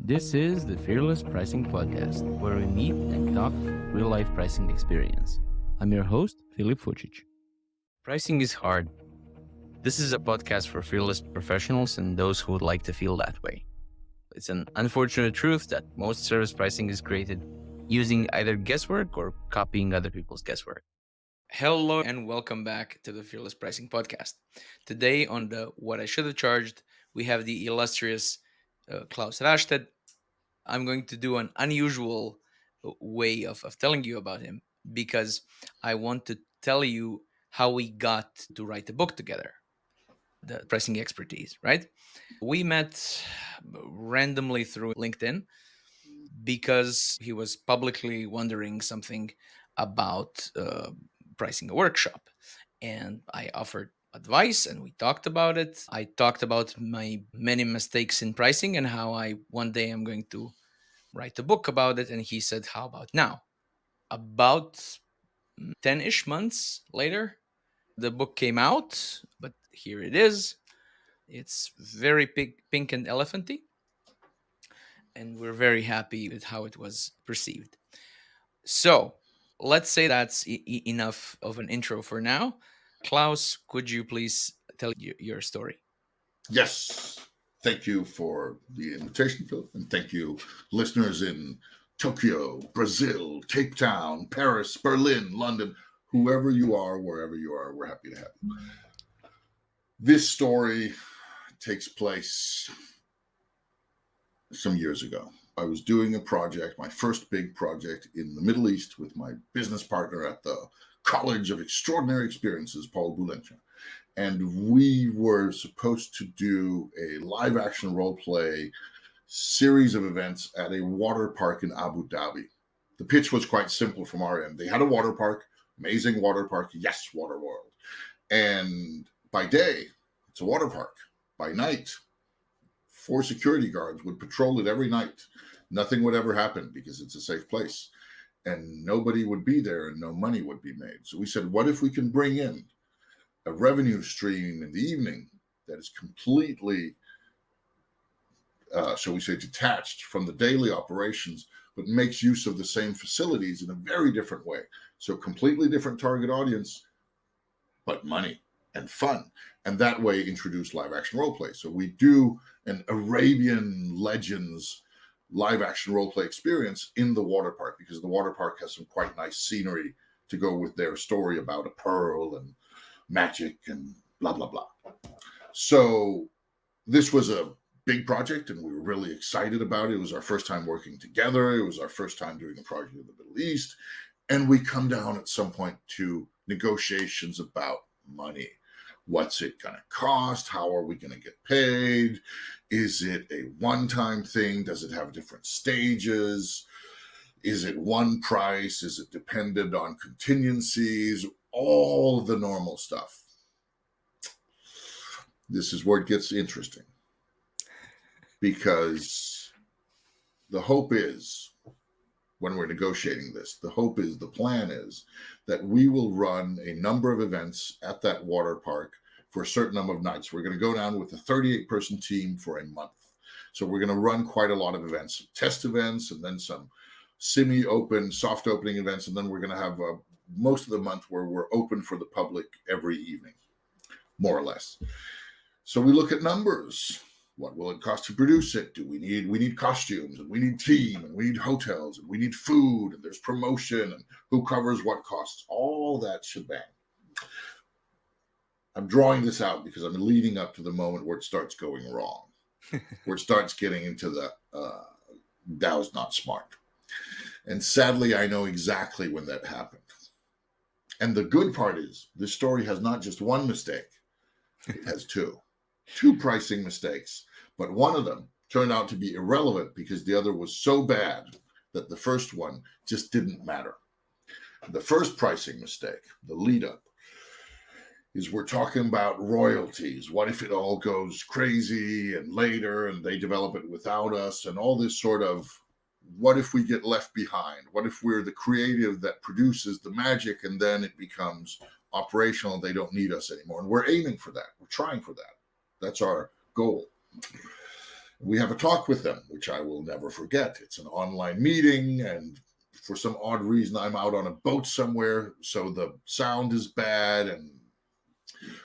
This is the Fearless Pricing Podcast, where we meet and talk real life pricing experience. I'm your host, Filip Fucic. Pricing is hard. This is a podcast for fearless professionals and those who would like to feel that way. It's an unfortunate truth that most service pricing is created using either guesswork or copying other people's guesswork. Hello and welcome back to the Fearless Pricing Podcast. Today on the What I Should Have Charged, we have the illustrious Claus Raasted. I'm going to do an unusual way of telling you about him because I want to tell you how we got to write the book together, the pricing expertise, right? We met randomly through LinkedIn because he was publicly wondering something about pricing a workshop. And I offered advice and we talked about it. I talked about my many mistakes in pricing and how I one day I'm going to write a book about it. And he said, how about now? About 10-ish months later, the book came out, but here it is. It's very pink and elephanty, and we're very happy with how it was perceived. So let's say that's enough of an intro for now. Klaus, could you please tell your story? Yes. Thank you for the invitation, Phil. And thank you, listeners in Tokyo, Brazil, Cape Town, Paris, Berlin, London, whoever you are, wherever you are, we're happy to have you. This story takes place some years ago. I was doing a project, my first big project in the Middle East with my business partner at the College of Extraordinary Experiences, Paul Boulencha. And we were supposed to do a live action role play series of events at a water park in Abu Dhabi. The pitch was quite simple from our end. They had a water park, amazing water park, yes, Water World. And by day, it's a water park. By night, 4 security guards would patrol it every night. Nothing would ever happen because it's a safe place. And nobody would be there and no money would be made. So we said, what if we can bring in a revenue stream in the evening that is completely, shall we say, detached from the daily operations, but makes use of the same facilities in a very different way. So completely different target audience, but money and fun. And that way introduce live action role play. So we do an Arabian Legends live action role play experience in the water park because the water park has some quite nice scenery to go with their story about a pearl and magic and blah, blah, blah. So this was a big project and we were really excited about it. It was our first time working together. It was our first time doing a project in the Middle East. And we come down at some point to negotiations about money. What's it going to cost? How are we going to get paid? Is it a one-time thing? Does it have different stages? Is it one price? Is it dependent on contingencies? All the normal stuff. This is where it gets interesting because the hope is, when we're negotiating this, the plan is that we will run a number of events at that water park for a certain number of nights. We're going to go down with a 38-person team for a month. So we're going to run quite a lot of events, test events, and then some semi-open, soft opening events. And then we're going to have most of the month where we're open for the public every evening, more or less. So we look at numbers. What will it cost to produce it? We need costumes, and we need team, and we need hotels, and we need food, and there's promotion, and who covers what costs, all that shebang. I'm drawing this out because I'm leading up to the moment where it starts going wrong, where it starts getting into the Dow's not smart. And sadly, I know exactly when that happened. And the good part is this story has not just one mistake. It has two pricing mistakes, but one of them turned out to be irrelevant because the other was so bad that the first one just didn't matter. The first pricing mistake, the lead up, is we're talking about royalties. What if it all goes crazy and later and they develop it without us and all this sort of, what if we get left behind? What if we're the creative that produces the magic and then it becomes operational and they don't need us anymore? And we're aiming for that. We're trying for that. That's our goal. We have a talk with them, which I will never forget. It's an online meeting, and for some odd reason, I'm out on a boat somewhere, so the sound is bad, and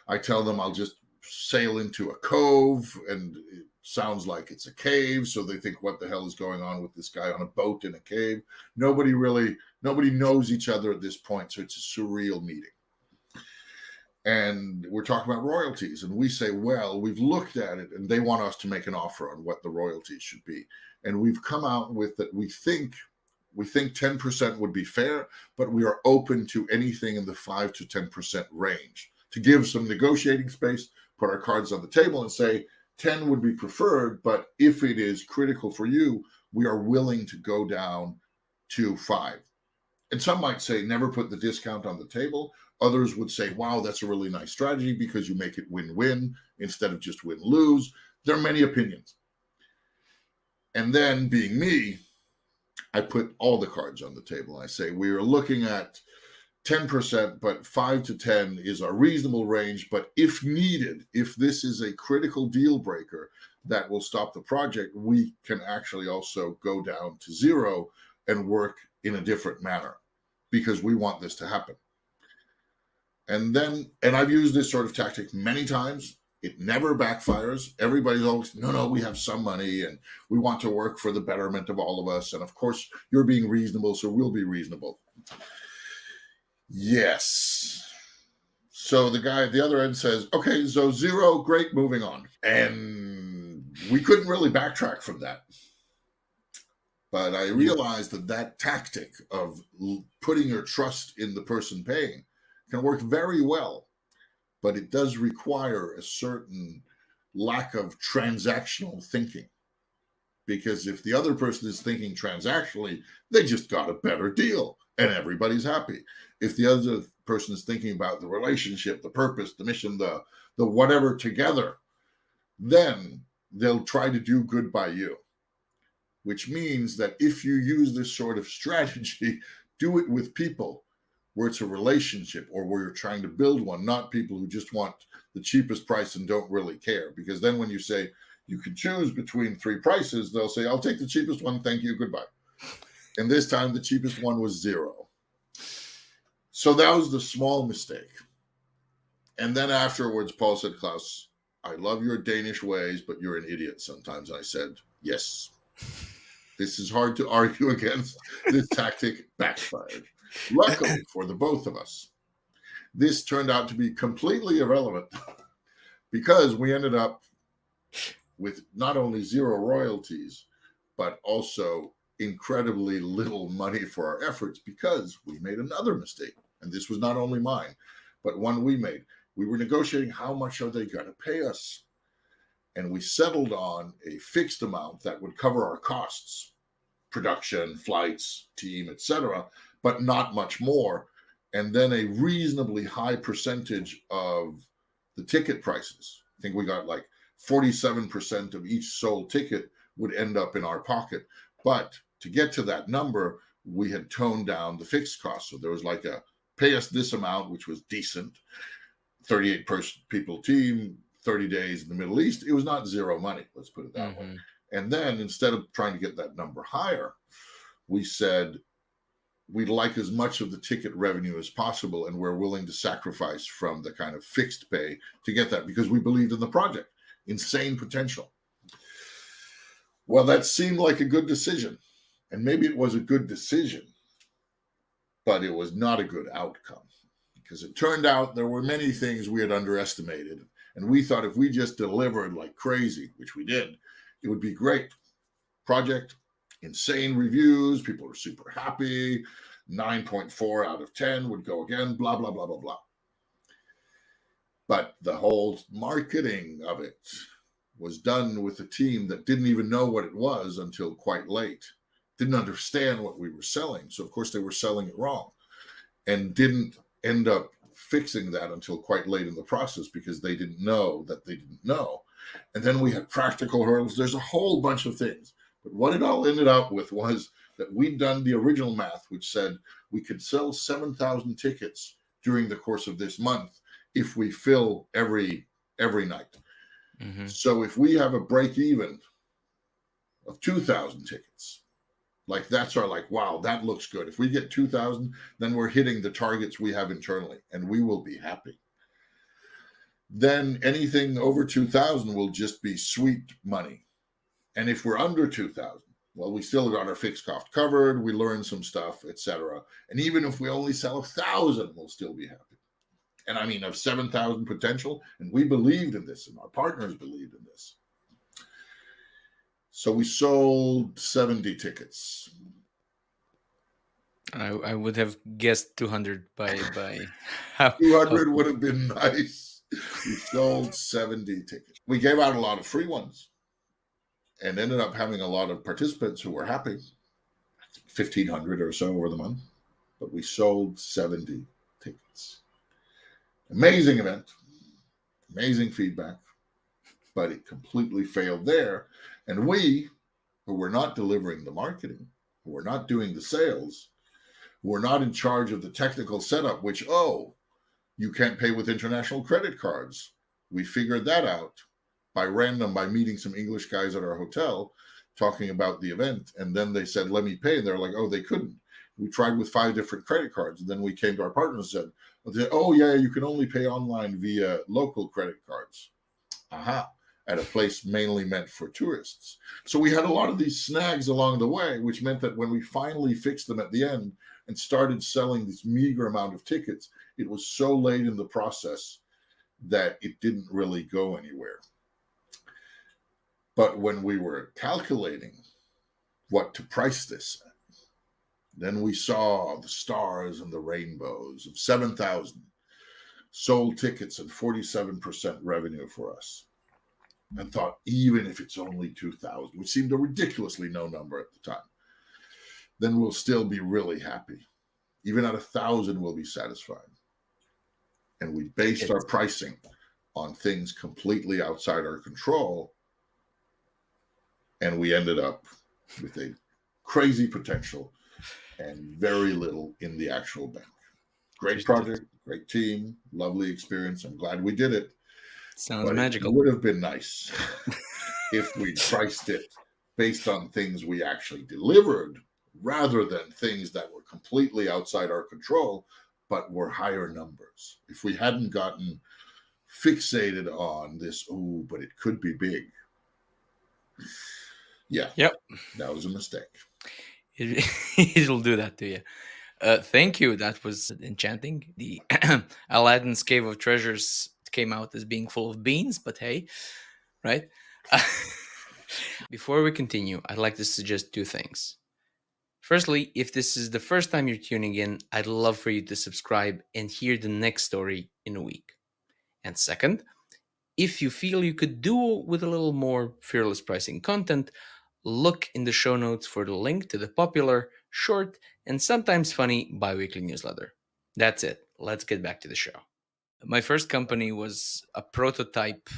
I tell them I'll just sail into a cove, and it sounds like it's a cave, so they think, what the hell is going on with this guy on a boat in a cave? Nobody knows each other at this point, so it's a surreal meeting. And we're talking about royalties, and we say, well, we've looked at it, and they want us to make an offer on what the royalties should be. And we've come out with that we think 10% would be fair, but we are open to anything in the 5 to 10% range to give some negotiating space, put our cards on the table and say 10 would be preferred, but if it is critical for you, we are willing to go down to 5. And some might say never put the discount on the table. Others would say, wow, that's a really nice strategy because you make it win-win instead of just win-lose. There are many opinions. And then, being me, I put all the cards on the table. I say, we are looking at 10%, but 5 to 10 is a reasonable range. But if needed, if this is a critical deal breaker that will stop the project, we can actually also go down to 0 and work in a different manner because we want this to happen. And I've used this sort of tactic many times. It never backfires. Everybody's always, no, we have some money and we want to work for the betterment of all of us. And of course, you're being reasonable, so we'll be reasonable. Yes. So the guy at the other end says, okay, so 0, great, moving on. And we couldn't really backtrack from that. But I realized that tactic of putting your trust in the person paying can work very well, but it does require a certain lack of transactional thinking. Because if the other person is thinking transactionally, they just got a better deal and everybody's happy. If the other person is thinking about the relationship, the purpose, the mission, the whatever together, then they'll try to do good by you. Which means that if you use this sort of strategy, do it with people where it's a relationship or where you're trying to build one, not people who just want the cheapest price and don't really care. Because then when you say you can choose between 3 prices, they'll say, I'll take the cheapest one, thank you, goodbye. And this time the cheapest one was 0. So that was the small mistake. And then afterwards, Paul said, Claus, I love your Danish ways, but you're an idiot sometimes. I said, yes. This is hard to argue against. This tactic backfired. Luckily for the both of us, this turned out to be completely irrelevant because we ended up with not only 0 royalties, but also incredibly little money for our efforts because we made another mistake. And this was not only mine, but one we made. We were negotiating how much are they going to pay us? And we settled on a fixed amount that would cover our costs, production, flights, team, etc., but not much more. And then a reasonably high percentage of the ticket prices. I think we got like 47% of each sold ticket would end up in our pocket. But to get to that number, we had toned down the fixed cost. So there was like a pay us this amount, which was decent, 38-people team, 30 days in the Middle East. It was not 0 money, let's put it that way. And then instead of trying to get that number higher, we said we'd like as much of the ticket revenue as possible, and we're willing to sacrifice from the kind of fixed pay to get that because we believed in the project. Insane potential. Well, that seemed like a good decision. And maybe it was a good decision, but it was not a good outcome because it turned out there were many things we had underestimated. And we thought if we just delivered like crazy, which we did, it would be great. Project, insane reviews. People are super happy. 9.4 out of 10 would go again, blah, blah, blah, blah, blah. But the whole marketing of it was done with a team that didn't even know what it was until quite late. Didn't understand what we were selling. So, of course, they were selling it wrong and didn't end up fixing that until quite late in the process because they didn't know that they didn't know. And then we had practical hurdles. There's a whole bunch of things. But what it all ended up with was that we'd done the original math, which said we could sell 7,000 tickets during the course of this month if we fill every night. So if we have a break even of 2,000 tickets. Like that's our wow, that looks good. If we get 2,000, then we're hitting the targets we have internally and we will be happy. Then anything over 2,000 will just be sweet money. And if we're under 2,000, well, we still got our fixed cost covered. We learned some stuff, etc. And even if we only sell 1,000, we'll still be happy. And I mean, of 7,000 potential, and we believed in this, and our partners believed in this. So we sold 70 tickets. I would have guessed 200 by 200 would have been nice. We sold 70 tickets. We gave out a lot of free ones and ended up having a lot of participants who were happy. 1,500 or so over the month. But we sold 70 tickets. Amazing event. Amazing feedback. But it completely failed there. And we, who were not delivering the marketing, who were not doing the sales, who were not in charge of the technical setup, which, you can't pay with international credit cards. We figured that out by meeting some English guys at our hotel, talking about the event. And then they said, let me pay. And they're like, they couldn't. We tried with 5 different credit cards. And then we came to our partners and said, yeah, you can only pay online via local credit cards. Aha. At a place mainly meant for tourists. So we had a lot of these snags along the way, which meant that when we finally fixed them at the end and started selling this meager amount of tickets, it was so late in the process that it didn't really go anywhere. But when we were calculating what to price this at, then we saw the stars and the rainbows of 7,000 sold tickets and 47% revenue for us. And thought, even if it's only 2,000, which seemed a ridiculously low number at the time, then we'll still be really happy. Even at 1,000, we'll be satisfied. And we based our pricing on things completely outside our control. And we ended up with a crazy potential and very little in the actual bank. Great project, great team, lovely experience. I'm glad we did it. Sounds magical. It would have been nice if we priced it based on things we actually delivered rather than things that were completely outside our control, but were higher numbers. If we hadn't gotten fixated on this, but it could be big. Yeah. Yep. That was a mistake. It'll do that to you. Thank you. That was enchanting. The Aladdin's Cave of Treasures came out as being full of beans, but hey, right? Before we continue, I'd like to suggest 2 things. Firstly, if this is the first time you're tuning in, I'd love for you to subscribe and hear the next story in a week. And second, if you feel you could do with a little more fearless pricing content, look in the show notes for the link to the popular, short, and sometimes funny bi-weekly newsletter. That's it. Let's get back to the show. My first company was a prototype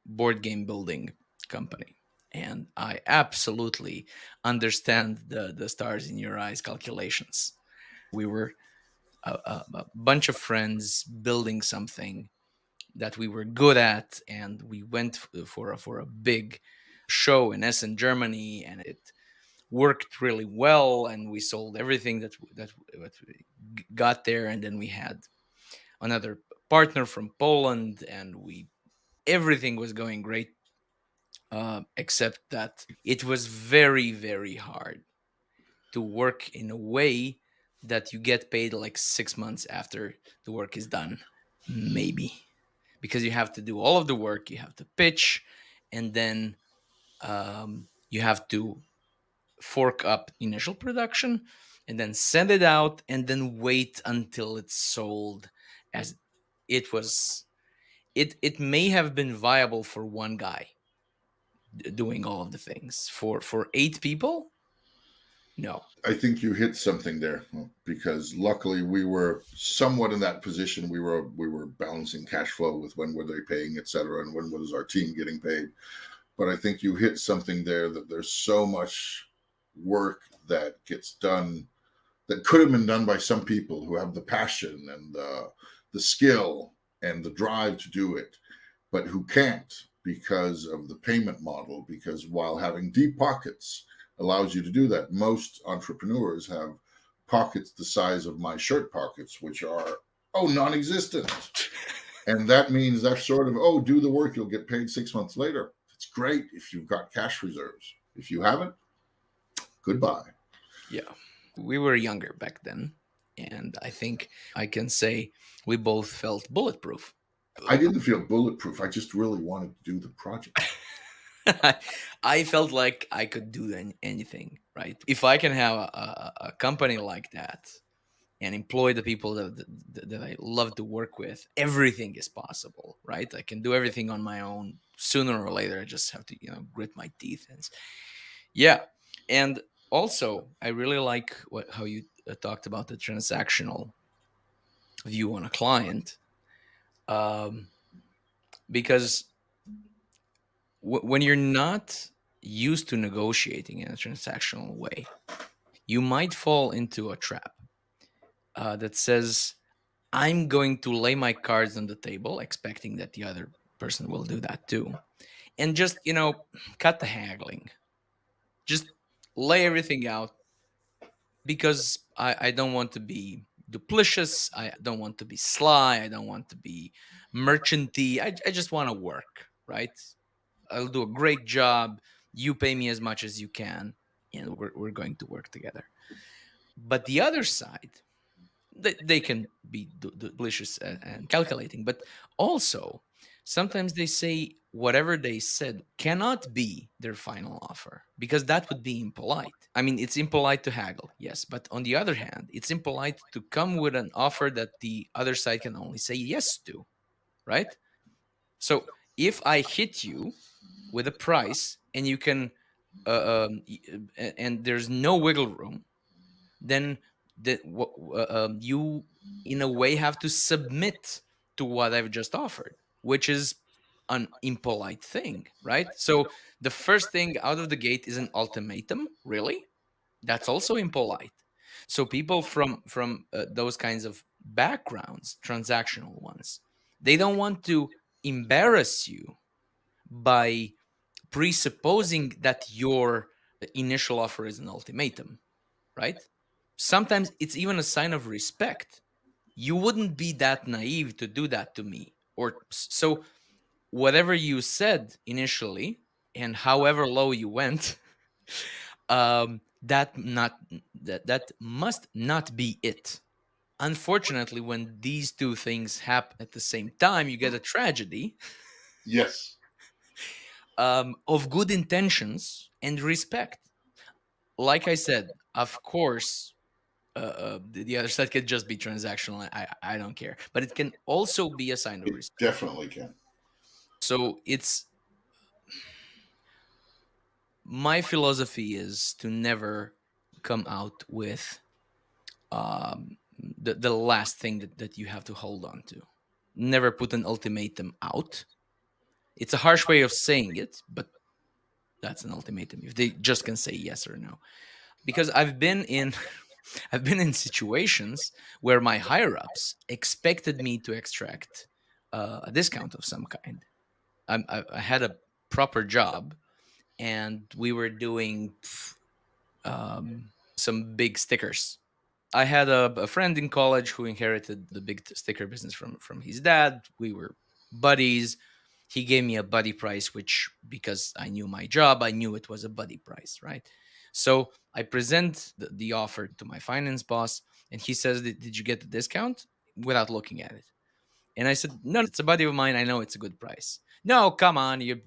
board game building company. And I absolutely understand the stars in your eyes calculations. We were a bunch of friends building something that we were good at, and we went for a big show in Essen, Germany, and it worked really well, and we sold everything that we got there. And then we had another partner from Poland, and everything was going great, except that it was very, very hard to work in a way that you get paid like 6 months after the work is done, maybe, because you have to do all of the work, you have to pitch, and then you have to fork up initial production and then send it out and then wait until it's sold. As it may have been viable for one guy doing all of the things. For 8 people, no. I think you hit something there, because luckily we were somewhat in that position. We were balancing cash flow with when were they paying, etc., and when was our team getting paid. But I think you hit something there, that there's so much work that gets done that could have been done by some people who have the passion and the skill and the drive to do it, but who can't because of the payment model, because while having deep pockets allows you to do that, most entrepreneurs have pockets the size of my shirt pockets, which are, oh, non-existent. And that means that's sort of, oh, do the work, you'll get paid 6 months later. It's great if you've got cash reserves. If you haven't, goodbye. Yeah. We were younger back then. And I think I can say we both felt bulletproof. I didn't feel bulletproof. I just really wanted to do the project. I felt like I could do anything, right? If I can have a company like that and employ the people that I love to work with, everything is possible, right? I can do everything on my own. Sooner or later, I just have to, grit my teeth and yeah. And also, I really like how you talked about the transactional view on a client, um, because when you're not used to negotiating in a transactional way, you might fall into a trap that says, I'm going to lay my cards on the table, expecting that the other person will do that too. And just, cut the haggling. Just lay everything out because I don't want to be duplicitous. I don't want to be sly. I don't want to be merchanty. I just want to work, right? I'll do a great job. You pay me as much as you can, and we're going to work together. But the other side, they can be delicious and calculating, but also sometimes they say whatever they said cannot be their final offer because that would be impolite. I mean, it's impolite to haggle, yes, but on the other hand, it's impolite to come with an offer that the other side can only say yes to, right? So if I hit you with a price and you can and there's no wiggle room, then you in a way have to submit to what I've just offered, which is an impolite thing, right? So the first thing out of the gate is an ultimatum. Really, that's also impolite. So people from those kinds of backgrounds, transactional ones, they don't want to embarrass you by presupposing that your initial offer is an ultimatum, right? Sometimes it's even a sign of respect. You wouldn't be that naive to do that to me. Or so whatever you said initially and however low you went, that must not be it. Unfortunately, when these two things happen at the same time, you get a tragedy Yes. of good intentions and respect. Like I said, of course, the other side could just be transactional. I don't care, but it can also be a sign of It respect. definitely can. So it's my philosophy is to never come out with the last thing that you have to hold on to. Never put an ultimatum out. It's a harsh way of saying it, but that's an ultimatum. If they just can say yes or no, because I've been in I've been in situations where my higher ups expected me to extract a discount of some kind. I had a proper job, and we were doing some big stickers. I had a friend in college who inherited the big sticker business from his dad. We were buddies. He gave me a buddy price, which because I knew my job, I knew it was a buddy price, right? So I present the offer to my finance boss, and he says, "Did you get the discount?" Without looking at it, and I said, "No, it's a buddy of mine. I know it's a good price." No, come on, you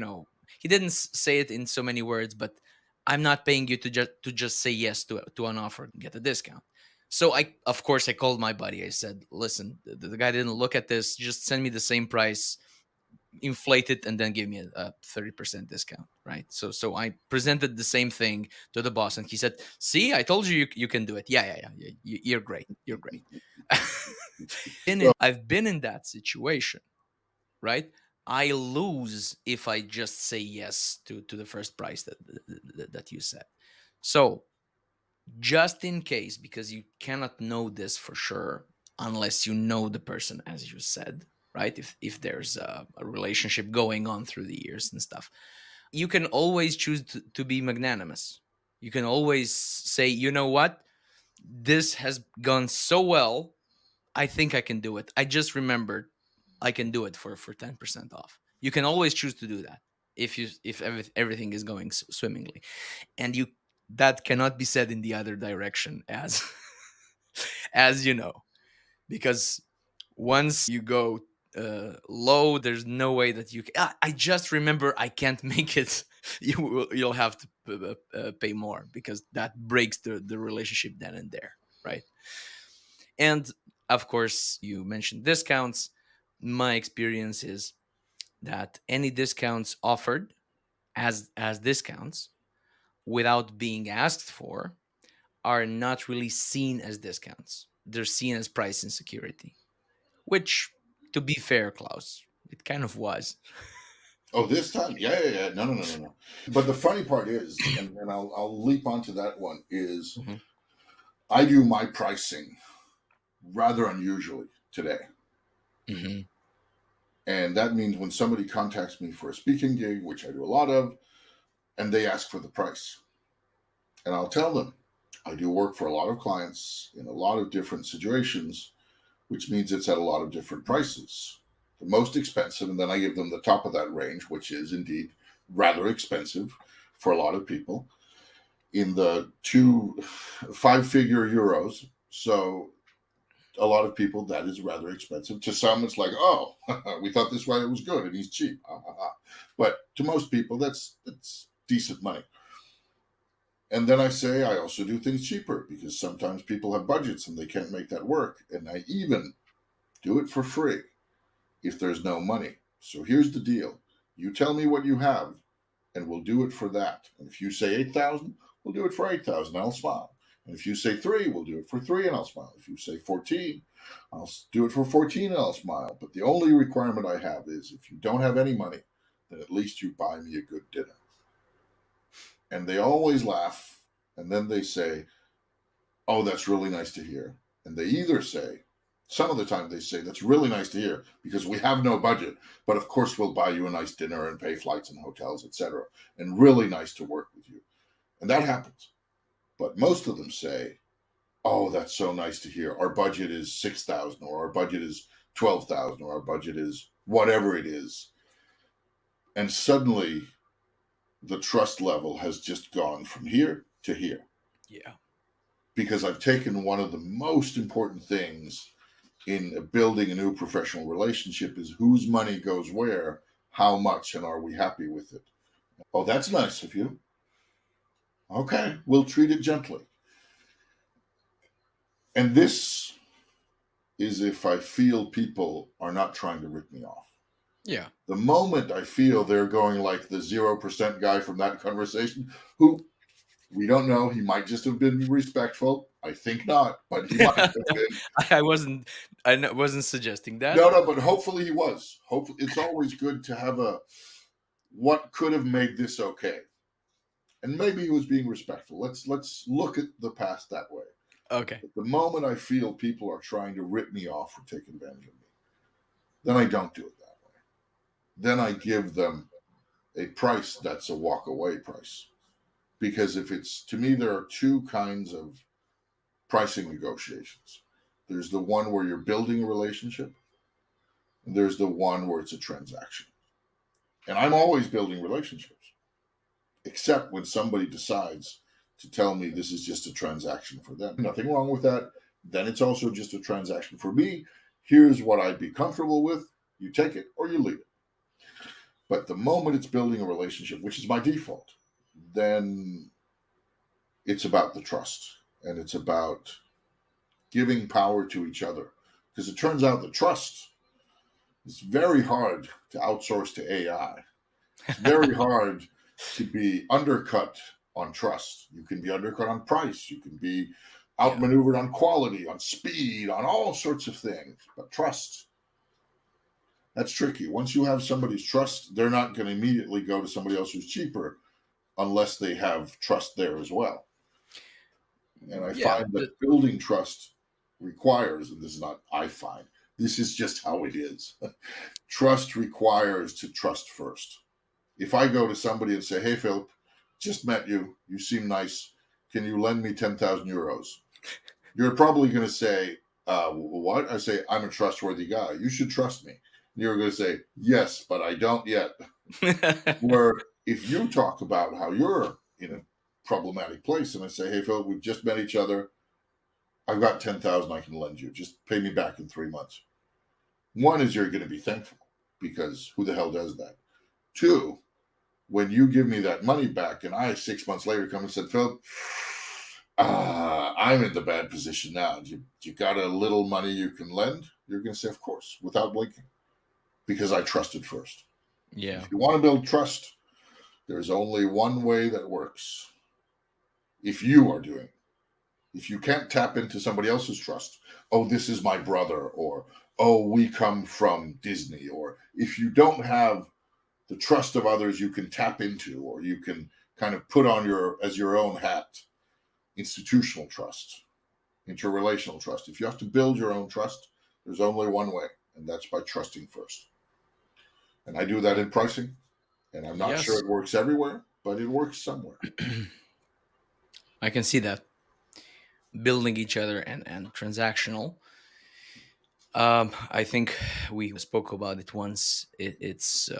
know. He didn't say it in so many words, but I'm not paying you to just say yes to an offer and get a discount. So of course I called my buddy. I said, "Listen, the guy didn't look at this. Just send me the same price, inflate it, and then give me a 30% discount." Right. So I presented the same thing to the boss, and he said, "See, I told you you can do it. Yeah. You're great. You're great." I've been in that situation, right? I lose if I just say yes to the first price that you said. So just in case, because you cannot know this for sure unless you know the person, as you said, right? If there's a relationship going on through the years and stuff, you can always choose to be magnanimous. You can always say, you know what, this has gone so well, I think I can do it. I just remembered I can do it for 10% off. You can always choose to do that if everything is going swimmingly. And you that cannot be said in the other direction, as as you know, because once you go low, there's no way that you can, I just remember I can't make it. You'll have to pay more, because that breaks the relationship then and there, right? And of course, you mentioned discounts. My experience is that any discounts offered as discounts without being asked for are not really seen as discounts. They're seen as price insecurity, which, to be fair, Klaus, it kind of was. Oh, this time? Yeah, yeah, yeah. No, no, no, no, no. But the funny part is, and I'll leap onto that one, is Mhm. I do my pricing rather unusually today. Mhm. And that means when somebody contacts me for a speaking gig, which I do a lot of, and they ask for the price, and I'll tell them I do work for a lot of clients in a lot of different situations, which means it's at a lot of different prices. The most expensive, and then I give them the top of that range, which is indeed rather expensive for a lot of people, in the 5-figure euros. So a lot of people, that is rather expensive. To some, it's like, oh, we thought this guy was good and he's cheap. But to most people, that's decent money. And then I say I also do things cheaper, because sometimes people have budgets and they can't make that work. And I even do it for free if there's no money. So here's the deal: you tell me what you have, and we'll do it for that. And if you say 8,000, we'll do it for 8,000. I'll smile. And if you say 3, we'll do it for 3, and I'll smile. If you say 14, I'll do it for 14, and I'll smile. But the only requirement I have is, if you don't have any money, then at least you buy me a good dinner. And they always laugh, and then they say, oh, that's really nice to hear. And they either say, some of the time they say, that's really nice to hear, because we have no budget, but of course we'll buy you a nice dinner and pay flights and hotels, etc. And really nice to work with you. And that happens. But most of them say, oh, that's so nice to hear. Our budget is 6,000, or our budget is 12,000, or our budget is whatever it is. And suddenly the trust level has just gone from here to here, Yeah. because I've taken one of the most important things in building a new professional relationship: is whose money goes where, how much, and are we happy with it? Oh, that's nice of you. Okay, we'll treat it gently. And this is if I feel people are not trying to rip me off. Yeah. The moment I feel they're going like the 0% guy from that conversation, who we don't know, he might just have been respectful. I think not, but he might have been. I wasn't. Wasn't suggesting that. No, no, but hopefully he was. Hopefully, it's always good to have a what could have made this okay, and maybe he was being respectful. Let's look at the past that way. Okay. But the moment I feel people are trying to rip me off or take advantage of me, then I don't do it that way. Then I give them a price that's a walk away price. Because if it's, to me, there are two kinds of pricing negotiations. There's the one where you're building a relationship, and there's the one where it's a transaction. And I'm always building relationships, except when somebody decides to tell me this is just a transaction for them. Nothing wrong with that. Then it's also just a transaction for me. Here's what I'd be comfortable with. You take it or you leave it. But the moment it's building a relationship, which is my default, then it's about the trust, and it's about giving power to each other. Because it turns out that trust is very hard to outsource to AI. It's very hard to be undercut on trust. You can be undercut on price. You can be Yeah. outmaneuvered on quality, on speed, on all sorts of things. But trust, that's tricky. Once you have somebody's trust, they're not going to immediately go to somebody else who's cheaper unless they have trust there as well. And I Yeah. find that building trust requires, and this is not I find, This is just how it is. Trust requires to trust first. If I go to somebody and say, hey, Philip, just met you. You seem nice. Can you lend me 10,000 euros? You're probably going to say, what? I say, I'm a trustworthy guy. You should trust me. And you're going to say, yes, but I don't yet. Where if you talk about how you're in a problematic place and I say, hey, Philip, we've just met each other. I've got 10,000 I can lend you. Just pay me back in 3 months. One is you're going to be thankful because who the hell does that? Two, when you give me that money back and I 6 months later come and said, Philip, I'm in the bad position now. You got a little money you can lend? You're going to say, of course, without blinking, because I trusted first. Yeah. If you want to build trust, there's only one way that works. If you are doing it. If you can't tap into somebody else's trust, oh, this is my brother, or oh, we come from Disney, or if you don't have the trust of others you can tap into, or you can kind of put on as your own hat, institutional trust, interrelational trust. If you have to build your own trust, there's only one way, and that's by trusting first. And I do that in pricing, and I'm not sure Yes. it works everywhere, but it works somewhere. I can see that. Building each other and transactional. I think we spoke about it once. It's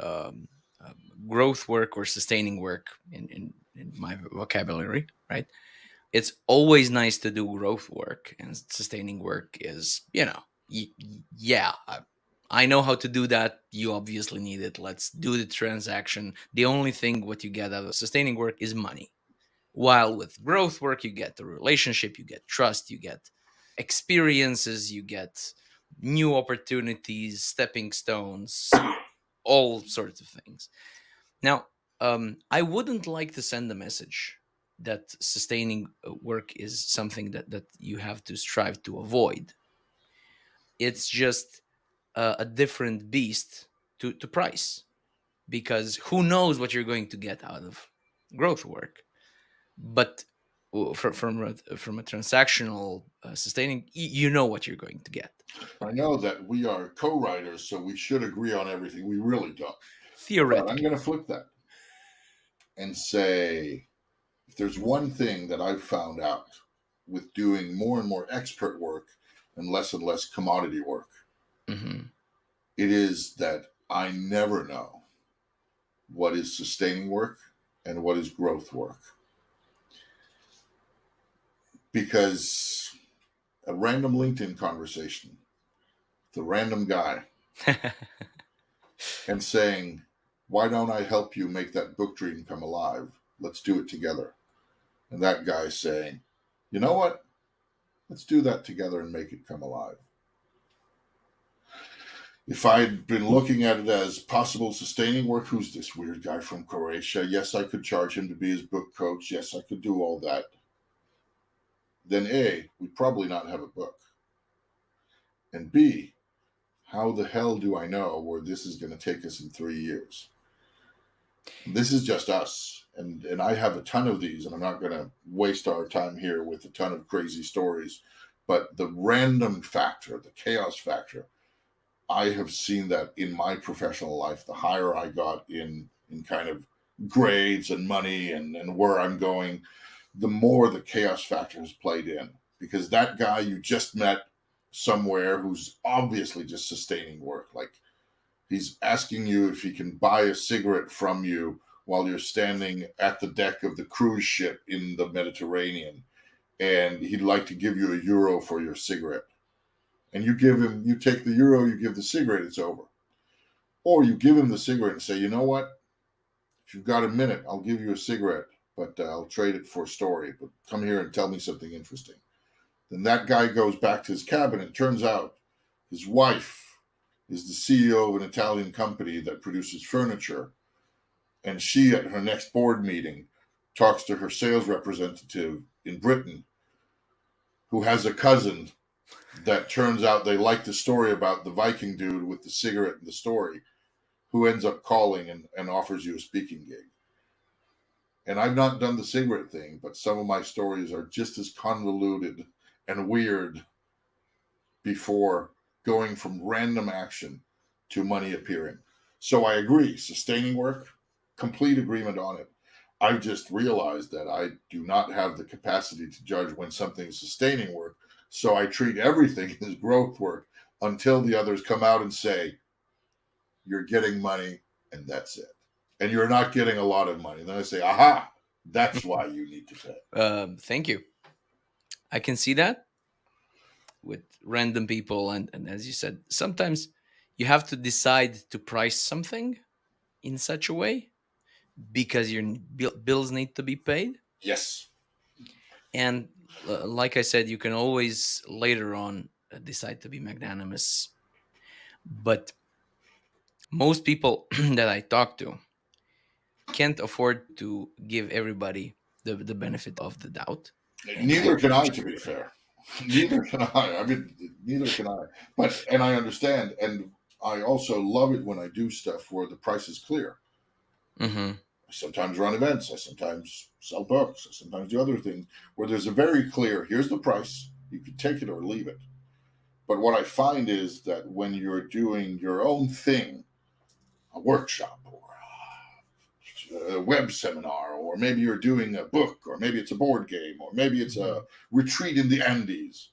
growth work or sustaining work in my vocabulary, right? It's always nice to do growth work, and sustaining work is, yeah, I know how to do that. You obviously need it. Let's do the transaction. The only thing what you get out of sustaining work is money. While with growth work, you get the relationship, you get trust, you get experiences, you get new opportunities, stepping stones, all sorts of things. Now, I wouldn't like to send a message that sustaining work is something that you have to strive to avoid. It's just a different beast to price, because who knows what you're going to get out of growth work. But from a transactional sustaining, you know what you're going to get. I know that we are co-writers, so we should agree on everything. We really don't. But I'm Theoretically. going to flip that and say, if there's one thing that I've found out with doing more and more expert work and less commodity work, Hmm. it is that I never know what is sustaining work and what is growth work. Because a random LinkedIn conversation, the random guy, and saying, why don't I help you make that book dream come alive? Let's do it together. And that guy saying, you know what? Let's do that together and make it come alive. If I'd been looking at it as possible sustaining work, who's this weird guy from Croatia? Yes, I could charge him to be his book coach. Yes, I could do all that. Then A, we'd probably not have a book. And B, how the hell do I know where this is going to take us in 3 years? This is just us. And I have a ton of these, and I'm not going to waste our time here with a ton of crazy stories. But the random factor, the chaos factor, I have seen that in my professional life. The higher I got in kind of grades and money and where I'm going, the more the chaos factor has played in. Because that guy you just met somewhere who's obviously just sustaining work, like he's asking you if he can buy a cigarette from you while you're standing at the deck of the cruise ship in the Mediterranean, and he'd like to give you €1 for your cigarette. And you take the euro, you give the cigarette, it's over. Or you give him the cigarette and say, you know what? If you've got a minute, I'll give you a cigarette, but I'll trade it for a story. But come here and tell me something interesting. Then that guy goes back to his cabin, and it turns out his wife is the CEO of an Italian company that produces furniture. And she, at her next board meeting, talks to her sales representative in Britain, who has a cousin that turns out they like the story about the Viking dude with the cigarette and the story, who ends up calling and offers you a speaking gig. And I've not done the cigarette thing, but some of my stories are just as convoluted and weird before going from random action to money appearing. So I agree, sustaining work, complete agreement on it. I've just realized that I do not have the capacity to judge when something is sustaining work. So I treat everything as growth work until the others come out and say, you're getting money and that's it. And you're not getting a lot of money. Then I say, aha, that's why you need to pay. Thank you. I can see that with random people. And as you said, sometimes you have to decide to price something in such a way because your bills need to be paid. Yes. And like I said, you can always later on decide to be magnanimous. But most people that I talk to can't afford to give everybody the benefit of the doubt. And Neither can I, to be fair. Neither can I. I mean, neither can I. But, and I understand. And I also love it when I do stuff where the price is clear. Mm-hmm. I sometimes run events. I sometimes sell books. I sometimes do other things where there's a very clear, here's the price. You can take it or leave it. But what I find is that when you're doing your own thing, a workshop or a web seminar, or maybe you're doing a book, or maybe it's a board game, or maybe it's a retreat in the Andes,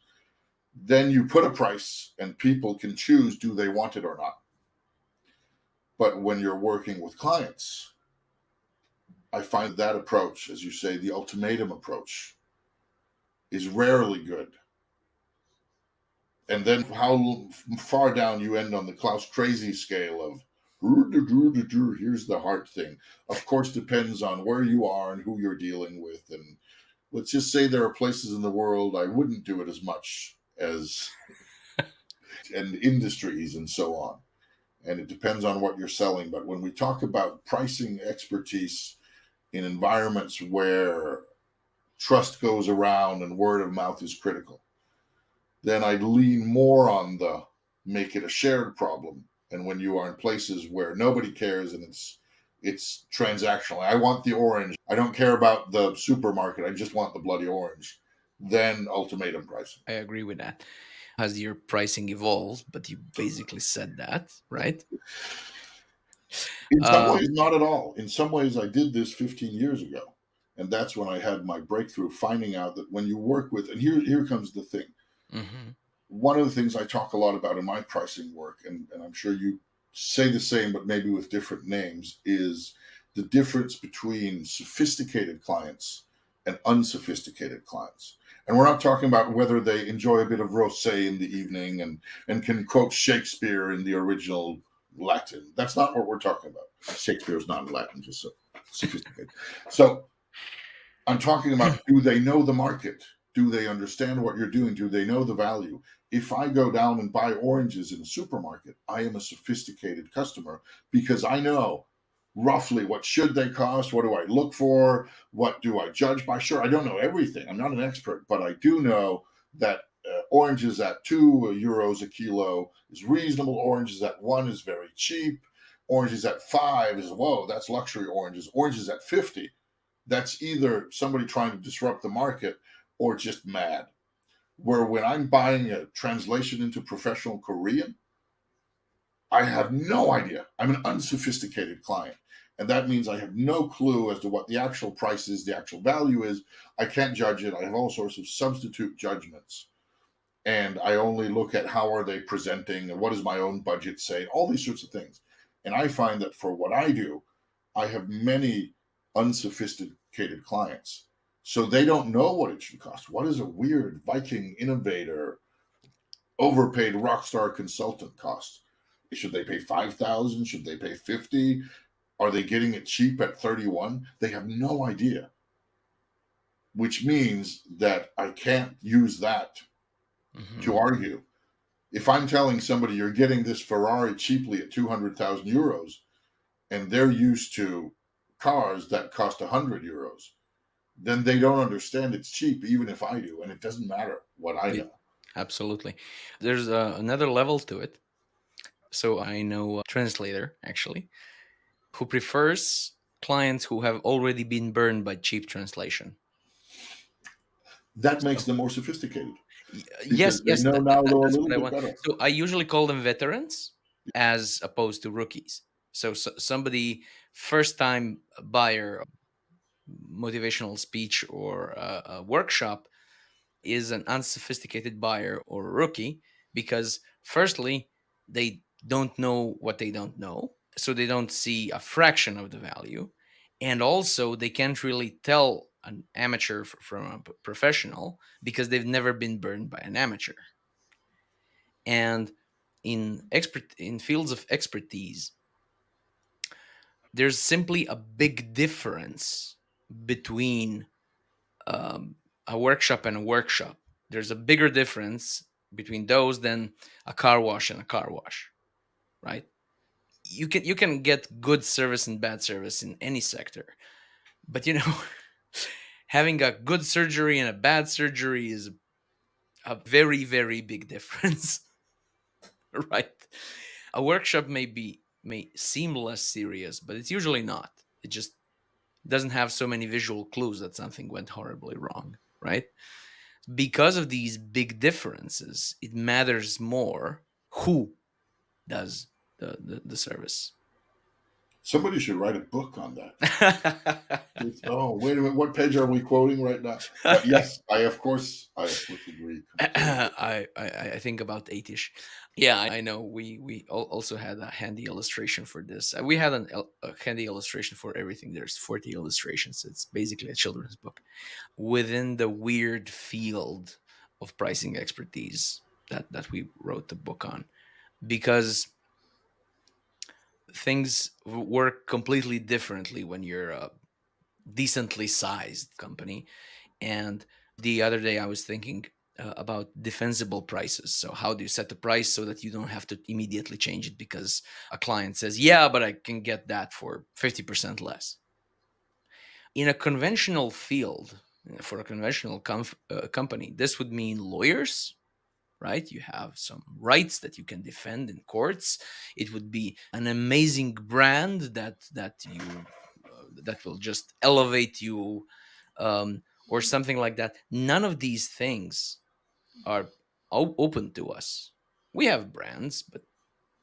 then you put a price and people can choose, do they want it or not? But when you're working with clients, I find that approach, as you say, the ultimatum approach, is rarely good. And then how far down you end on the Klaus crazy scale of here's the hard thing. Of course, depends on where you are and who you're dealing with. And let's just say there are places in the world I wouldn't do it as much as, and industries and so on. And it depends on what you're selling. But when we talk about pricing expertise in environments where trust goes around and word of mouth is critical, then I'd lean more on the make it a shared problem. And when you are in places where nobody cares and it's transactional, I want the orange. I don't care about the supermarket. I just want the bloody orange. Then ultimatum pricing. I agree with that. As your pricing evolves, but you basically said that, right? In some Um, ways, not at all. In some ways, I did this 15 years ago. And that's when I had my breakthrough, finding out that when you work with, and here comes the thing. mhm. One of the things I talk a lot about in my pricing work, and I'm sure you say the same, but maybe with different names, is the difference between sophisticated clients and unsophisticated clients. And we're not talking about whether they enjoy a bit of rosé in the evening and can quote Shakespeare in the original Latin. That's not what we're talking about. Shakespeare is not in Latin, just so sophisticated. So I'm talking about, do they know the market? Do they understand what you're doing? Do they know the value? If I go down and buy oranges in a supermarket, I am a sophisticated customer because I know roughly what should they cost, what do I look for, what do I judge by. Sure, I don't know everything. I'm not an expert, but I do know that oranges at €2 a kilo is reasonable. Oranges at 1 is very cheap. Oranges at 5 is, whoa, that's luxury oranges. Oranges at 50, that's either somebody trying to disrupt the market or just mad. Where when I'm buying a translation into professional Korean, I have no idea. I'm an unsophisticated client. And that means I have no clue as to what the actual price is, the actual value is. I can't judge it. I have all sorts of substitute judgments. And I only look at how are they presenting and what does my own budget say, all these sorts of things. And I find that for what I do, I have many unsophisticated clients. So they don't know what it should cost. What is a weird Viking innovator, overpaid Rockstar consultant cost? Should they pay 5,000? Should they pay 50? Are they getting it cheap at 31? They have no idea. Which means that I can't use that to argue. If I'm telling somebody you're getting this Ferrari cheaply at 200,000 euros, and they're used to cars that cost 100 euros, then they don't understand it's cheap, even if I do. And it doesn't matter what I know. Absolutely. There's another level to it. So I know a translator actually who prefers clients who have already been burned by cheap translation. That makes So them more sophisticated. Yes, because they yes, know now though a that's little what I bit want. better. So I usually call them veterans as opposed to rookies. So somebody first time buyer, motivational speech or a workshop is an unsophisticated buyer or a rookie because firstly they don't know what they don't know, so they don't see a fraction of the value, and also they can't really tell an amateur from a professional because they've never been burned by an amateur. And in fields of expertise, there's simply a big difference between um, a workshop and a workshop. There's a bigger difference between those than a car wash and a car wash, right? You can get good service and bad service in any sector, but having a good surgery and a bad surgery is a very very big difference. Right? A workshop may seem less serious, but it's usually not. It just doesn't have so many visual clues that something went horribly wrong, right? Because of these big differences, it matters more who does the service. Somebody should write a book on that. Oh, wait a minute. What page are we quoting right now? But yes, I of course agree completely. I think about 8ish. Yeah, I know. We also had a handy illustration for this. We had a handy illustration for everything. There's 40 illustrations. It's basically a children's book within the weird field of pricing expertise that we wrote the book on, because things work completely differently when you're a decently sized company. And the other day I was thinking about defensible prices. So how do you set the price so that you don't have to immediately change it because a client says, yeah, but I can get that for 50% less. In a conventional field, for a conventional company, this would mean lawyers, right? You have some rights that you can defend in courts. It would be an amazing brand that will just elevate you, or something like that. None of these things are open to us. We have brands, but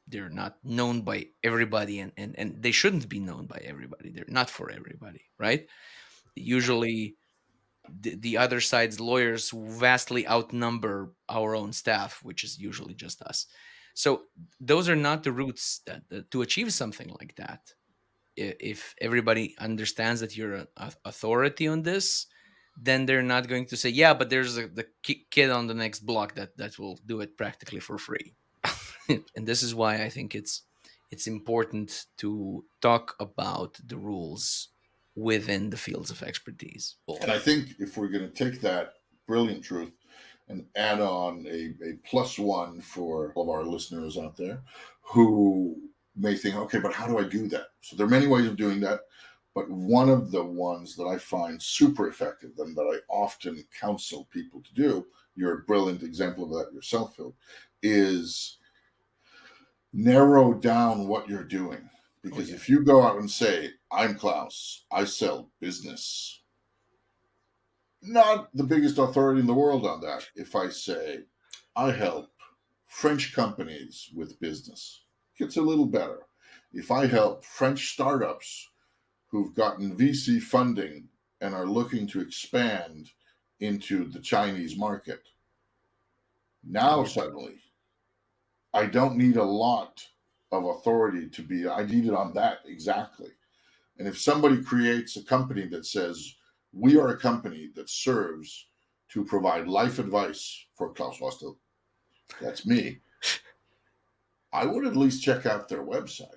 they're not known by everybody, and they shouldn't be known by everybody. They're not for everybody, right? Usually the other side's lawyers vastly outnumber our own staff, which is usually just us. So those are not the routes that to achieve something like that. If everybody understands that you're an authority on this, then they're not going to say, yeah, but there's the kid on the next block that will do it practically for free. And this is why I think it's important to talk about the rules within the fields of expertise. And I think if we're going to take that brilliant truth and add on a plus one for all of our listeners out there who may think, okay, but how do I do that? So there are many ways of doing that. But one of the ones that I find super effective and that I often counsel people to do, you're a brilliant example of that yourself, Phil, is narrow down what you're doing. Because if you go out and say, I'm Klaus, I sell business, not the biggest authority in the world on that. If I say, I help French companies with business, it's a little better. If I help French startups who've gotten VC funding and are looking to expand into the Chinese market, now suddenly I don't need a lot of authority to be, I need it on that exactly. And if somebody creates a company that says, we are a company that serves to provide life advice for Claus Raasted, that's me, I would at least check out their website.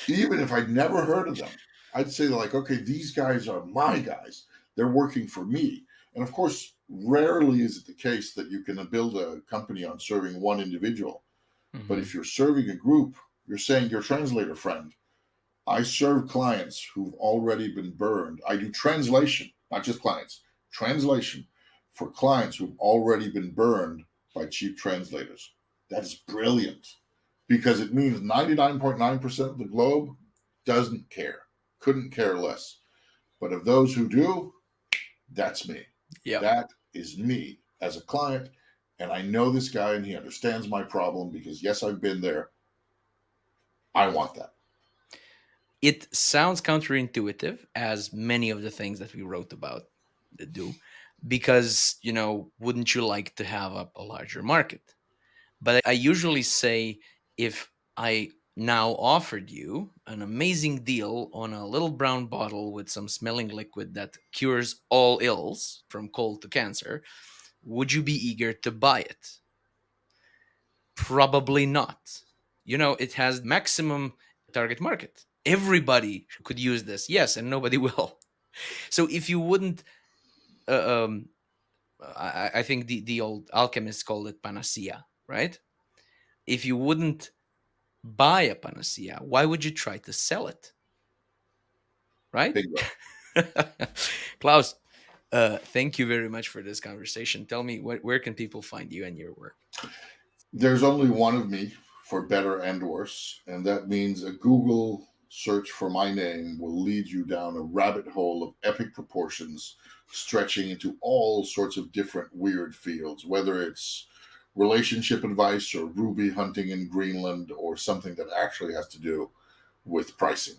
Even if I'd never heard of them, I'd say, like, okay, these guys are my guys. They're working for me. And of course, rarely is it the case that you can build a company on serving one individual. Mm-hmm. But if you're serving a group, you're saying, your translator friend, I serve clients who've already been burned. I do translation, not just clients, translation for clients who've already been burned by cheap translators. That is brilliant because it means 99.9% of the globe doesn't care, couldn't care less. But of those who do, that's me. Yeah. That is me as a client, and I know this guy and he understands my problem because, yes, I've been there. I want that. It sounds counterintuitive, as many of the things that we wrote about do, because, wouldn't you like to have a larger market? But I usually say, if I now offered you an amazing deal on a little brown bottle with some smelling liquid that cures all ills from cold to cancer, would you be eager to buy it? Probably not. It has maximum target market. Everybody could use this, yes, and nobody will. So if you wouldn't, uh, um, I think the old alchemists called it panacea, right? If you wouldn't buy a panacea, why would you try to sell it, right? Bingo. Klaus, thank you very much for this conversation. Tell me, where can people find you and your work? There's only one of me, for better and worse, and that means a Google search for my name will lead you down a rabbit hole of epic proportions, stretching into all sorts of different weird fields, whether it's relationship advice or ruby hunting in Greenland or something that actually has to do with pricing.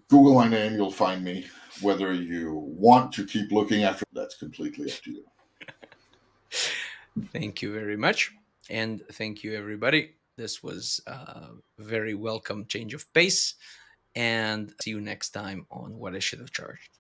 Google my name, you'll find me. Whether you want to keep looking after, that's completely up to you. Thank you very much. And thank you, everybody. This was a very welcome change of pace. And see you next time on What I Should Have Charged.